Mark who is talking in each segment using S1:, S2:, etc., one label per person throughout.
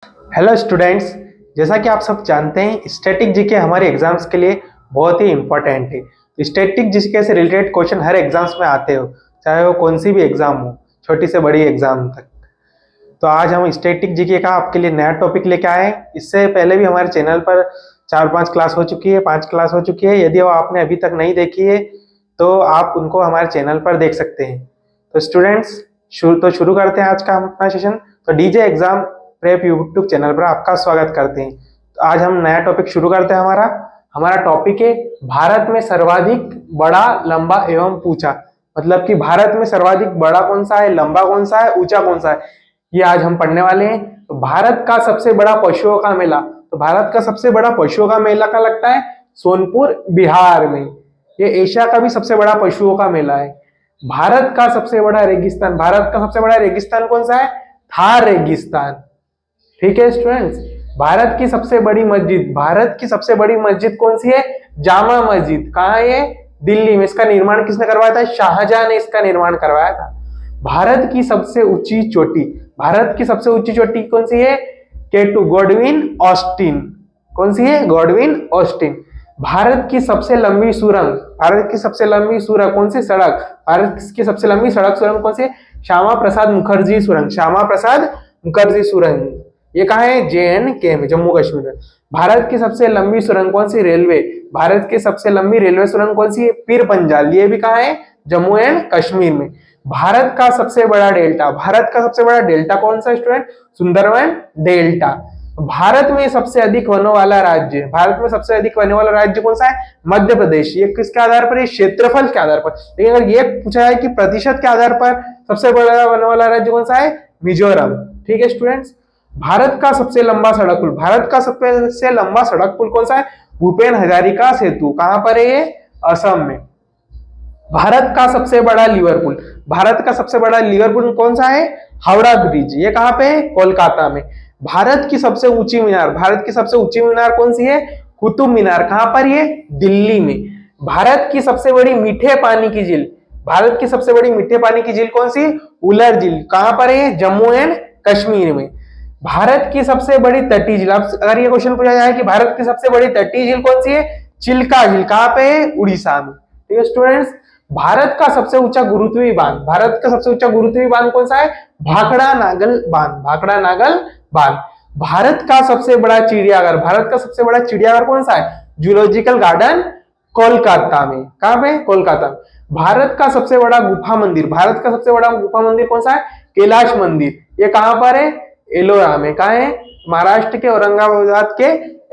S1: Hello students. जैसा कि आप सब जानते हैं स्टैटिक जीके हमारे एग्जाम्स के लिए बहुत ही इम्पोर्टेंट है। स्टैटिक जीके से रिलेटेड क्वेश्चन हर एग्जाम्स में आते हो, चाहे वो कौन सी भी एग्जाम हो, छोटी से बड़ी एग्जाम तक। तो आज हम स्टैटिक जीके का आपके लिए नया टॉपिक लेके आए हैं। इससे पहले भी हमारे चैनल पर 4-5 क्लास हो चुकी है, 5 क्लास हो चुकी है। यदि वो आपने अभी तक नहीं देखी है तो आप उनको हमारे चैनल पर देख सकते हैं। तो स्टूडेंट्स शुरू करते हैं आज का अपना सेशन। तो DJ exam prep YouTube channel पर आपका स्वागत करते हैं। तो आज हम नया टॉपिक शुरू करते हैं। हमारा टॉपिक है भारत में सर्वाधिक बड़ा, लंबा एवं ऊंचा। मतलब कि भारत में सर्वाधिक बड़ा कौन सा है, लंबा कौन सा है, ऊंचा कौन सा है, ये आज हम पढ़ने वाले हैं। तो भारत का सबसे बड़ा पशुओं का मेला, तो भारत का सबसे बड़ा पशुओं का मेला का लगता है सोनपुर, बिहार में। ये एशिया का भी सबसे बड़ा पशुओं का मेला है। भारत का सबसे बड़ा रेगिस्तान, भारत का सबसे बड़ा रेगिस्तान कौन सा है, थार रेगिस्तान। ठीक है स्टूडेंट्स। भारत की सबसे बड़ी मस्जिद, भारत की सबसे बड़ी मस्जिद कौन सी है, जामा मस्जिद। कहाँ है ये, दिल्ली में। इसका निर्माण किसने करवाया था, शाहजहां ने इसका निर्माण करवाया था। भारत की सबसे ऊंची चोटी, भारत की सबसे ऊंची चोटी कौन सी है, केटू, गॉडविन ऑस्टिन। कौन सी है, गॉडविन ऑस्टिन। भारत की सबसे लंबी सुरंग, भारत की सबसे लंबी सुरंग कौन सी, सड़क, भारत की सबसे लंबी सड़क सुरंग कौन सी है, श्यामा प्रसाद मुखर्जी सुरंग, श्यामा प्रसाद मुखर्जी सुरंग। ये कहा है, JNK में, जम्मू कश्मीर में। भारत की सबसे लंबी सुरंग कौन सी, रेलवे, भारत की सबसे लंबी रेलवे सुरंग कौन सी है, पीर पंजाल। ये भी कहा है, जम्मू एंड कश्मीर में। भारत का सबसे बड़ा डेल्टा, भारत का सबसे बड़ा डेल्टा कौन सा स्टूडेंट, सुंदरवन डेल्टा। भारत में सबसे अधिक वनों वाला राज्य, भारत में सबसे अधिक वनों वाला राज्य कौन सा है, मध्य प्रदेश। ये किसके आधार पर है, क्षेत्रफल के आधार पर। लेकिन अगर ये पूछा है कि प्रतिशत के आधार पर सबसे बड़ा वनों वाला राज्य कौन सा है, मिजोरम। ठीक है स्टूडेंट्स। भारत का सबसे लंबा सड़क पुल, भारत का सबसे लंबा सड़क पुल कौन सा है, भूपेन हजारिका सेतु। कहां पर है ये, असम में। भारत का सबसे बड़ा लिवरपूल, भारत का सबसे बड़ा लिवरपूल कौन सा है, हावड़ा ब्रिज। ये कहां पे है, कोलकाता में। भारत की सबसे ऊंची मीनार, भारत की सबसे ऊंची मीनार कौन सी है, कुतुब मीनार। कहां पर ये, दिल्ली में। भारत की सबसे बड़ी मीठे पानी की झील, भारत की सबसे बड़ी मीठे पानी की झील कौन सी, उलर झील। कहां पर है, जम्मू एंड कश्मीर में। भारत की सबसे बड़ी तटीय झील, अगर ये क्वेश्चन पूछा जाए कि भारत की सबसे बड़ी तटीय झील कौन सी है, चिल्का झील। कहां पे है, उड़ीसा में। ठीक है स्टूडेंट्स। भारत का सबसे ऊंचा गुरुत्वीय बांध, भारत का सबसे ऊंचा गुरुत्वीय बांध कौन सा है, भाखड़ा नागल बांध, भाखड़ा नागल बांध। भारत का सबसे बड़ा चिड़ियाघर, भारत का सबसे बड़ा चिड़ियाघर कौन सा है, जूलॉजिकल गार्डन, कोलकाता में। कहां पे, कोलकाता में। भारत का सबसे बड़ा गुफा मंदिर, भारत का सबसे बड़ा गुफा मंदिर कौन सा है, कैलाश मंदिर। ये कहां पर है, एलोरा में। कहा है, महाराष्ट्र के औरंगाबाद के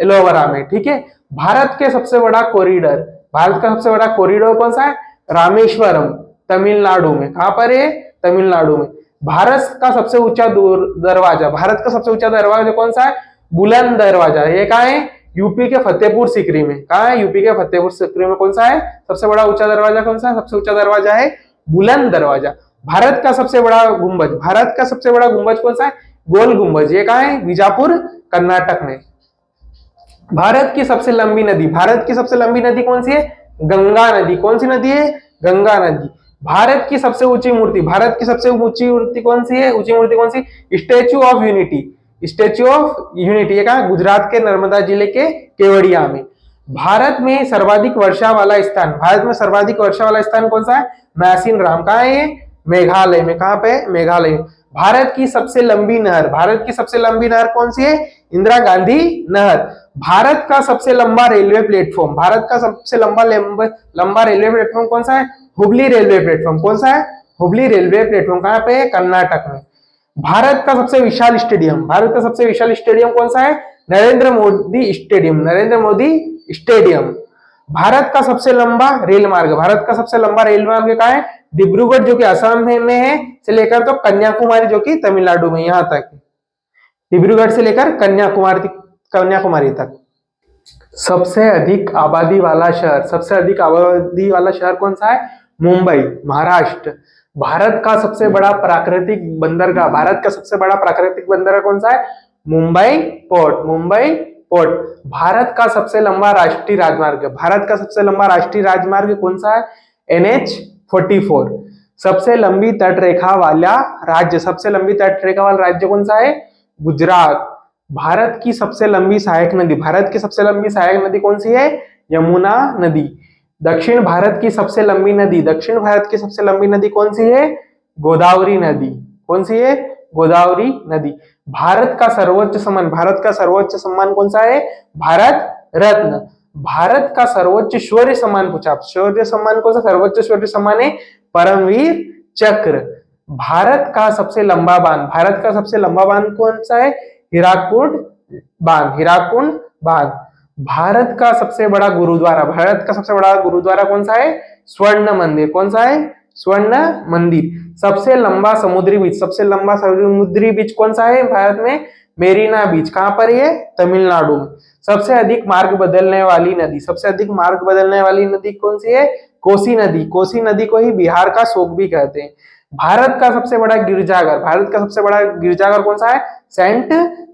S1: एलोरा में। ठीक है। भारत के सबसे बड़ा कॉरिडोर, भारत का सबसे बड़ा कॉरिडोर कौन सा है, रामेश्वरम, तमिलनाडु में। कहां पर है, तमिलनाडु में। भारत का सबसे ऊंचा दरवाजा, भारत का सबसे ऊंचा दरवाजा कौन सा है, बुलंद दरवाजा। ये कहा है, यूपी के फतेहपुर सीकरी में। कहा है, यूपी के फतेहपुर सीकरी में। कौन सा है, सबसे बड़ा ऊंचा दरवाजा कौन सा है, सबसे ऊंचा दरवाजा है बुलंद दरवाजा। भारत का सबसे बड़ा गुंबज, भारत का सबसे बड़ा गुंबज कौन सा है, गोल गुंबज। ये कहा है, बीजापुर, कर्नाटक में। भारत की सबसे लंबी नदी, भारत की सबसे लंबी नदी कौन सी है, गंगा नदी। कौन सी नदी है, गंगा नदी। भारत की सबसे ऊंची मूर्ति, भारत की सबसे ऊंची मूर्ति कौन सी है, ऊंची मूर्ति कौन सी, statue of unity, statue of unity. ये कहा, गुजरात के नर्मदा जिले के केवड़िया में। भारत में सर्वाधिक वर्षा वाला स्थान, भारत में सर्वाधिक वर्षा वाला स्थान कौन सा है, मैसिन राम। कहा है ये, मेघालय में। कहां पे, मेघालय में। भारत की सबसे लंबी नहर, भारत की सबसे लंबी नहर कौन सी है, इंदिरा गांधी नहर। भारत का सबसे लंबा रेलवे प्लेटफॉर्म, भारत का सबसे लंबा रेलवे प्लेटफॉर्म कौन सा है, हुबली रेलवे प्लेटफॉर्म। कौन सा है, हुबली रेलवे प्लेटफॉर्म। कहां पे है, कर्नाटक में। भारत का सबसे विशाल स्टेडियम, भारत का सबसे विशाल स्टेडियम कौन सा है, नरेंद्र मोदी स्टेडियम, नरेंद्र मोदी स्टेडियम। भारत का सबसे लंबा रेल मार्ग, भारत का सबसे लंबा रेल मार्ग कहां है, डिब्रूगढ़ जो कि असम में है, से लेकर तो कन्याकुमारी जो कि तमिलनाडु में, यहां तक। डिब्रूगढ़ से लेकर कन्याकुमारी तक। सबसे अधिक आबादी वाला शहर, सबसे अधिक आबादी वाला शहर कौन सा है, मुंबई, महाराष्ट्र। भारत का सबसे बड़ा प्राकृतिक बंदरगाह, भारत का सबसे बड़ा प्राकृतिक बंदरगाह कौन सा है, मुंबई पोर्ट, मुंबई पोर्ट। भारत का सबसे लंबा राष्ट्रीय राजमार्ग, भारत का सबसे लंबा राष्ट्रीय राजमार्ग कौन सा है, NH-44। सबसे लंबी तट रेखा वाला राज्य, सबसे लंबी तट रेखा वाला राज्य कौन सा है, गुजरात। भारत की सबसे लंबी सहायक नदी, भारत की सबसे लंबी सहायक नदी कौन सी है? यमुना नदी। दक्षिण भारत की सबसे लंबी नदी, दक्षिण भारत की सबसे लंबी नदी कौन सी है? गोदावरी नदी। कौन सी है? गोदावरी नदी। भारत का सर्वोच्च सम्मान, भारत का सर्वोच्च सम्मान कौन सा है? भारत रत्न। भारत का सर्वोच्च शौर्य सम्मान पूछा, शौर्य सम्मान कौन सा? सर्वोच्च शौर्य सम्मान है परमवीर चक्र। भारत का सबसे लंबा बांध, भारत का सबसे लंबा बांध कौन सा है? हीराकुड बांध, हीराकुंड बांध। भारत का सबसे बड़ा गुरुद्वारा, भारत का सबसे बड़ा गुरुद्वारा कौन सा है? स्वर्ण मंदिर। कौन सा है? स्वर्ण मंदिर। सबसे लंबा समुद्री बीच, सबसे लंबा समुद्री बीच कौन सा है भारत में? मेरीना बीच। कहां पर है? तमिलनाडु में। सबसे अधिक मार्ग बदलने वाली नदी, सबसे अधिक मार्ग बदलने वाली नदी कौन सी है? कोसी नदी। कोसी नदी को ही बिहार का शोक भी कहते हैं। भारत का सबसे बड़ा गिरजाघर, भारत का सबसे बड़ा गिरजाघर कौन सा है? Saint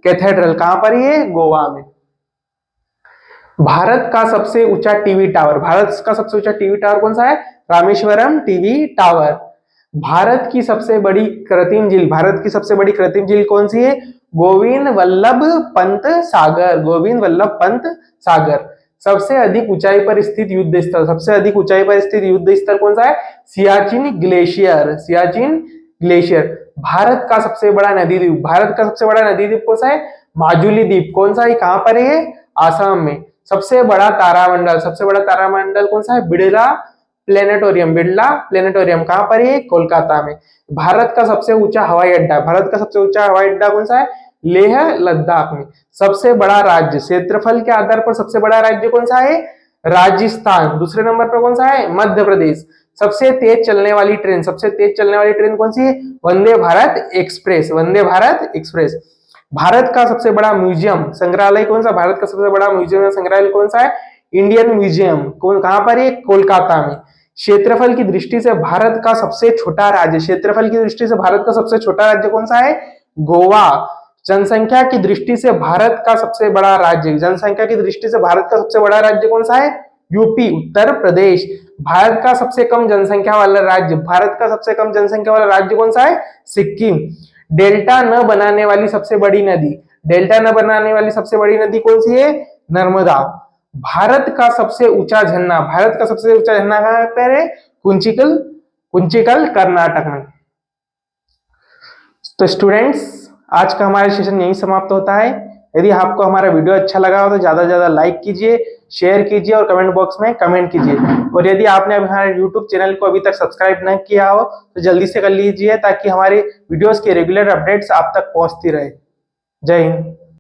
S1: cathedral. कहां पर है? गोवा में। भारत का सबसे ऊंचा टीवी टावर, भारत का सबसे ऊंचा टीवी टावर कौन सा है? Rameswaram TV tower. भारत की सबसे बड़ी कृत्रिम झील, भारत की सबसे बड़ी कृत्रिम झील कौन सी है? गोविंद वल्लभ पंत सागर, गोविंद वल्लभ पंत सागर। सबसे अधिक ऊंचाई पर स्थित युद्ध स्थल, सबसे अधिक ऊंचाई पर स्थित युद्ध स्थल कौन सा है? Siachen glacier, Siachen glacier. भारत का सबसे बड़ा नदी द्वीप, भारत का सबसे बड़ा नदी द्वीप कौन सा है? माजुली द्वीप। कौन सा है? कहां पर है? आसाम में। सबसे बड़ा तारामंडल, सबसे बड़ा तारामंडल कौन सा है? Birla planetarium, Birla planetarium. कहां पर है? कोलकाता में। भारत का सबसे ऊंचा हवाई अड्डा, भारत का सबसे ऊंचा हवाई अड्डा कौन सा है? लेह लद्दाख में। सबसे बड़ा राज्य, क्षेत्रफल के आधार पर सबसे बड़ा राज्य कौन सा है? राजस्थान। दूसरे नंबर पर कौन सा है? मध्य प्रदेश। सबसे तेज चलने वाली ट्रेन, सबसे तेज चलने वाली ट्रेन कौन सी है? Vande Bharat express, Vande Bharat express. भारत का सबसे बड़ा म्यूजियम संग्रहालय कौन सा? भारत का सबसे बड़ा म्यूजियम संग्रहालय कौन सा है? Indian museum. कहां पर है? कोलकाता में। क्षेत्रफल की दृष्टि से भारत का सबसे छोटा राज्य, क्षेत्रफल की दृष्टि से भारत का सबसे छोटा राज्य कौन सा है? गोवा। जनसंख्या की दृष्टि से भारत का सबसे बड़ा राज्य, जनसंख्या की दृष्टि से भारत का सबसे बड़ा राज्य कौन सा है? यूपी, उत्तर प्रदेश। भारत का सबसे कम जनसंख्या वाला राज्य, भारत का सबसे कम जनसंख्या वाला राज्य कौन सा है? सिक्किम। डेल्टा न बनाने वाली सबसे बड़ी नदी, डेल्टा न बनाने वाली सबसे बड़ी नदी कौन सी है? नर्मदा। भारत का सबसे ऊंचा झरना, भारत का सबसे ऊंचा झरना कहां पर है? कुंचिकल, कुंचिकल कर्नाटक में। तो स्टूडेंट्स, आज का हमारा सेशन यही समाप्त होता है। यदि आपको हमारा वीडियो अच्छा लगा हो तो ज्यादा से ज्यादा लाइक कीजिए, शेयर कीजिए और कमेंट बॉक्स में कमेंट कीजिए। और यदि आपने हमारे यूट्यूब चैनल को अभी तक सब्सक्राइब नहीं किया हो तो जल्दी से कर लीजिए, ताकि हमारे वीडियोस के रेगुलर अपडेट्स आप तक पहुंचती रहे। जय हिंद।